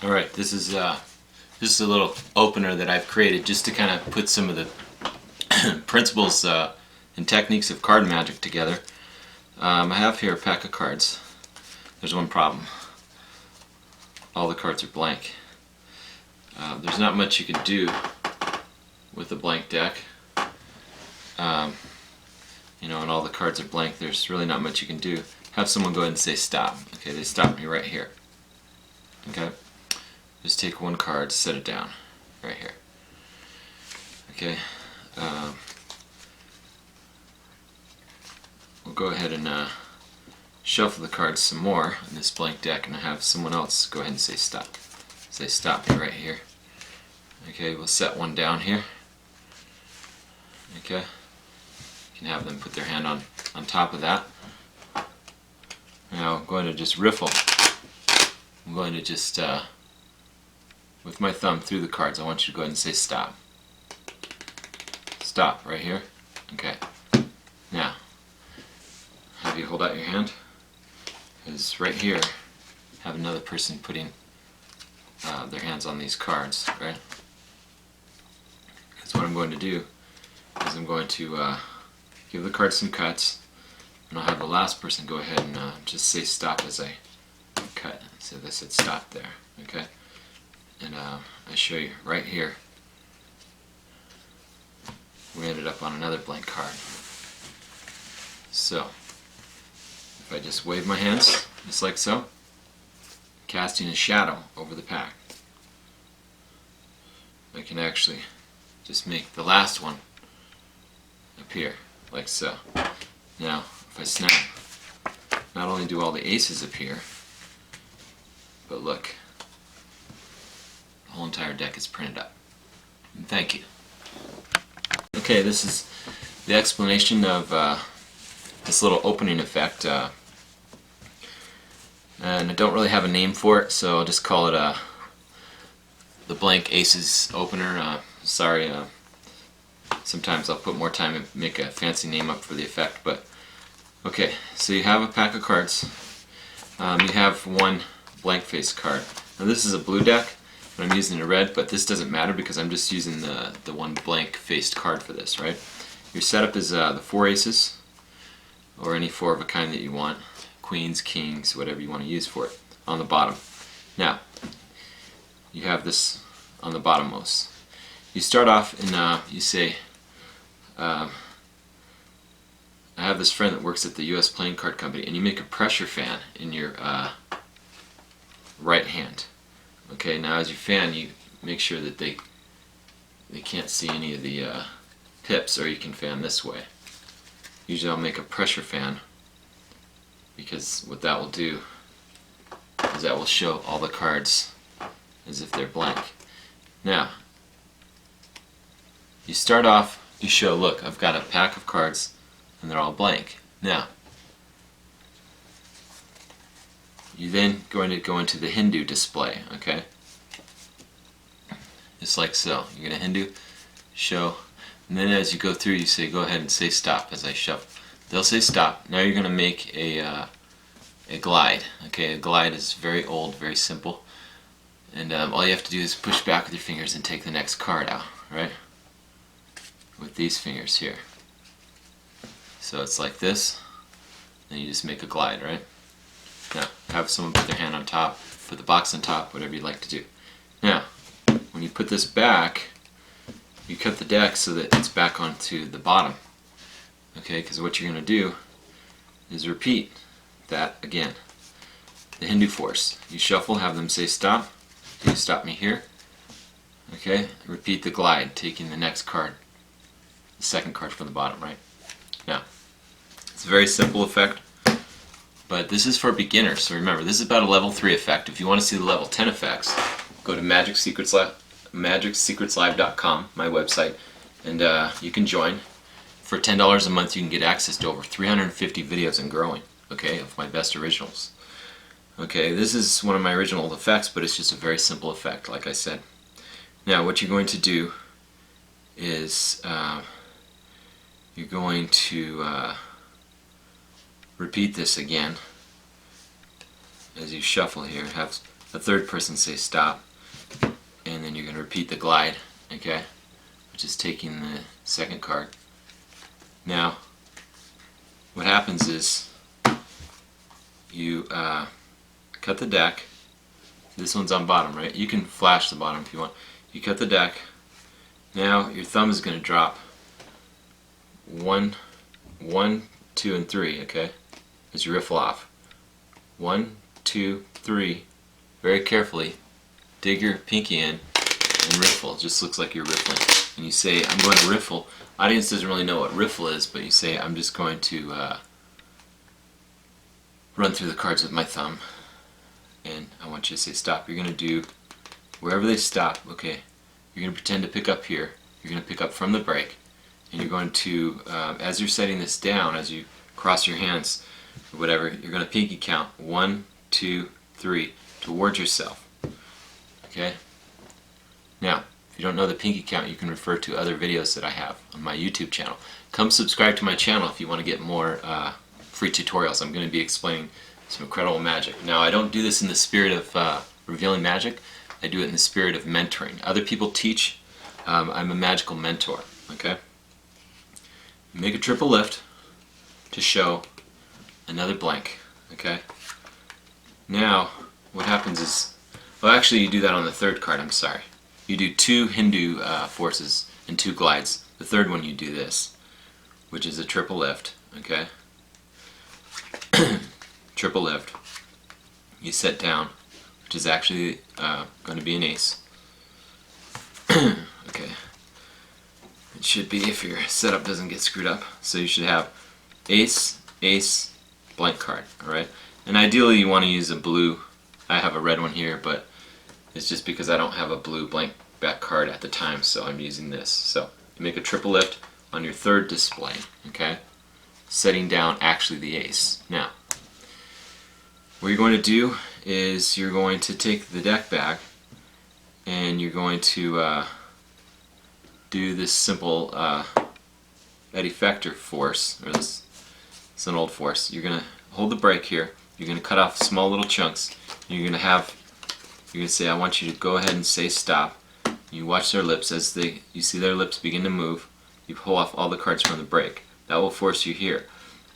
Alright, this is just a little opener that I've created just to kind of put some of the principles and techniques of card magic together. I have here a pack of cards. There's one problem. All the cards are blank. There's not much you can do with a blank deck. You know, and all the cards are blank. There's really not much you can do. Have someone go ahead and say stop. Okay, they stopped me right here. Okay, just take one card, set it down right here. Okay, we'll go ahead and shuffle the cards some more in this blank deck, and have someone else go ahead and say stop. Say stop me right here. Okay, we'll set one down here. Okay, you can have them put their hand on top of that. Now I'm going to just riffle. I'm going to just, with my thumb through the cards, I want you to go ahead and say stop. Stop, right here. Okay. Now, have you hold out your hand, because right here, have another person putting their hands on these cards, right? Because what I'm going to do is I'm going to give the cards some cuts, and I'll have the last person go ahead and just say stop as I cut. So they said stop there, okay? And I show you right here, we ended up on another blank card. So, if I just wave my hands, just like so, casting a shadow over the pack, I can actually just make the last one appear, like so. Now, if I snap, not only do all the aces appear, but look, the whole entire deck is printed up. And thank you. Okay, this is the explanation of this little opening effect. And I don't really have a name for it, so I'll just call it the blank aces opener. Sorry, sometimes I'll put more time and make a fancy name up for the effect, but okay, so you have a pack of cards. You have one blank face card. Now this is a blue deck, and I'm using a red, but this doesn't matter because I'm just using the one blank faced card for this, right? Your setup is the 4 aces, or any 4 of a kind that you want. Queens, kings, whatever you want to use for it, on the bottom. Now, you have this on the bottommost. You start off and you say, I have this friend that works at the U.S. Playing Card Company, and you make a pressure fan in your right hand. Okay, now as you fan, you make sure that they can't see any of the pips, or you can fan this way. Usually I'll make a pressure fan, because what that will do is that will show all the cards as if they're blank. Now, you start off, you show, look, I've got a pack of cards and they're all blank. Now, you're then going to go into the Hindu display, okay? Just like so. You're going to Hindu, show, and then as you go through, you say, go ahead and say stop as I shuffle. They'll say stop. Now you're going to make a glide. Okay, a glide is very old, very simple, and all you have to do is push back with your fingers and take the next card out, right? With these fingers here. So it's like this, and you just make a glide, right? Now, have someone put their hand on top, put the box on top, whatever you'd like to do. Now, when you put this back, you cut the deck so that it's back onto the bottom. Okay, because what you're going to do is repeat that again. The Hindu force. You shuffle, have them say stop. You stop me here. Okay, repeat the glide, taking the next card, the second card from the bottom, right? Now, it's a very simple effect, but this is for beginners, so remember, this is about a level 3 effect. If you want to see the level 10 effects, go to magicsecretslive.com, my website, and you can join. For $10 a month, you can get access to over 350 videos and growing, okay, of my best originals. Okay, this is one of my original effects, but it's just a very simple effect, like I said. Now, what you're going to do is you're going to repeat this again as you shuffle here. Have a third person say stop, and then you're going to repeat the glide, okay, which is taking the second card. Now, what happens is you cut the deck. This one's on bottom, right? You can flash the bottom if you want. You cut the deck. Now your thumb is going to drop 1, 2, and 3, okay? As you riffle off. 1, 2, 3. Very carefully dig your pinky in and riffle. It just looks like you're riffling. And you say, I'm going to riffle. Audience doesn't really know what riffle is, but you say, I'm just going to run through the cards with my thumb. And I want you to say stop. You're going to do wherever they stop, okay? You're going to pretend to pick up here. You're going to pick up from the break. And you're going to, as you're setting this down, as you cross your hands, or whatever, you're going to pinky count 1, 2, 3 towards yourself. Okay? Now, if you don't know the pinky count, you can refer to other videos that I have on my YouTube channel. Come subscribe to my channel if you want to get more free tutorials. I'm going to be explaining some incredible magic. Now, I don't do this in the spirit of revealing magic. I do it in the spirit of mentoring. Other people teach. I'm a magical mentor. Okay? Make a triple lift to show another blank. Okay? Now, what happens is, well, actually, you do that on the third card. I'm sorry. You do 2 Hindu forces and 2 glides. The third one you do this, which is a triple lift. Okay? Triple lift. You set down, which is actually going to be an ace. Okay. It should be if your setup doesn't get screwed up. So you should have ace, ace, blank card. Alright? And ideally you want to use a blue. I have a red one here, but it's just because I don't have a blue blank back card at the time, so I'm using this. So you make a triple lift on your third display. Okay? Setting down actually the ace. Now, what you're going to do is you're going to take the deck back and you're going to do this simple effector force, or this it's an old force. You're going to hold the break here. You're going to cut off small little chunks. You're going to say, I want you to go ahead and say stop. You watch their lips as you see their lips begin to move. You pull off all the cards from the break. That will force you here.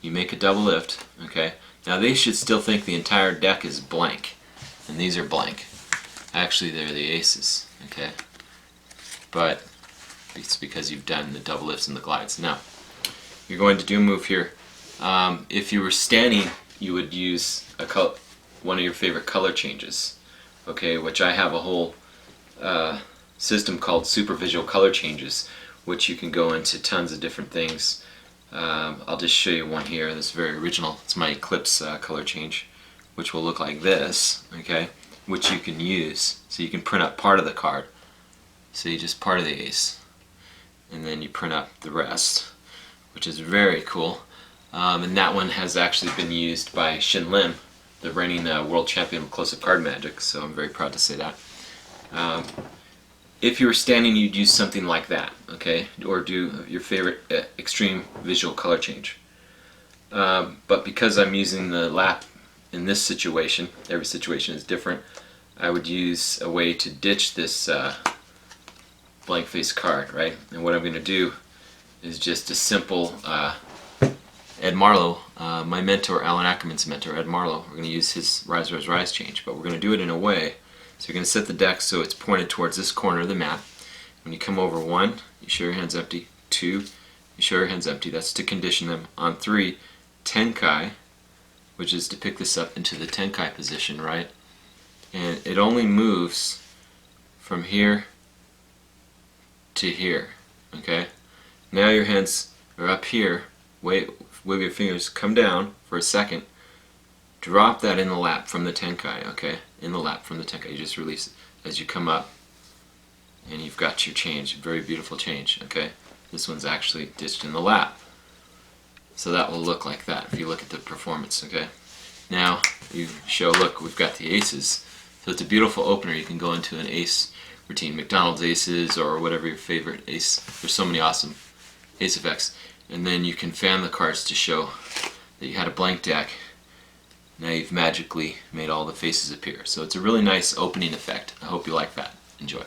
You make a double lift. Okay. Now they should still think the entire deck is blank, and these are blank. Actually, they're the aces. Okay. But it's because you've done the double lifts and the glides. Now, you're going to do a move here. If you were standing, you would use one of your favorite color changes, okay, which I have a whole system called Super Visual Color Changes, which you can go into tons of different things. I'll just show you one here that's very original. It's my Eclipse color change, which will look like this, okay, which you can use. So you can print up part of the card. So you just part of the ace, and then you print up the rest, which is very cool. And that one has actually been used by Shin Lim, the reigning world champion of close-up card magic, so I'm very proud to say that. If you were standing, you'd use something like that, okay, or do your favorite extreme visual color change. But because I'm using the lap in this situation, every situation is different, I would use a way to ditch this blank face card, right? And what I'm going to do is just a simple Ed Marlowe, my mentor, Allan Ackerman's mentor, Ed Marlowe. We're going to use his Rise, Rise, Rise change, but we're going to do it in a way. So you're going to set the deck so it's pointed towards this corner of the map. When you come over 1, you show your hands empty. 2, you show your hands empty. That's to condition them. On 3, Tenkai, which is to pick this up into the Tenkai position, right? And it only moves from here to here, okay? Now your hands are up here. Wave your fingers, come down for a second, drop that in the lap from the Tenkai, okay? In the lap from the Tenkai. You just release it as you come up, and you've got your change. Very beautiful change, okay? This one's actually ditched in the lap. So that will look like that if you look at the performance, okay? Now, you show, look, we've got the aces. So it's a beautiful opener. You can go into an ace routine, McDonald's aces or whatever your favorite ace. There's so many awesome ace effects. And then you can fan the cards to show that you had a blank deck, Now you've magically made all the faces appear. So it's a really nice opening effect. I hope you like that. Enjoy.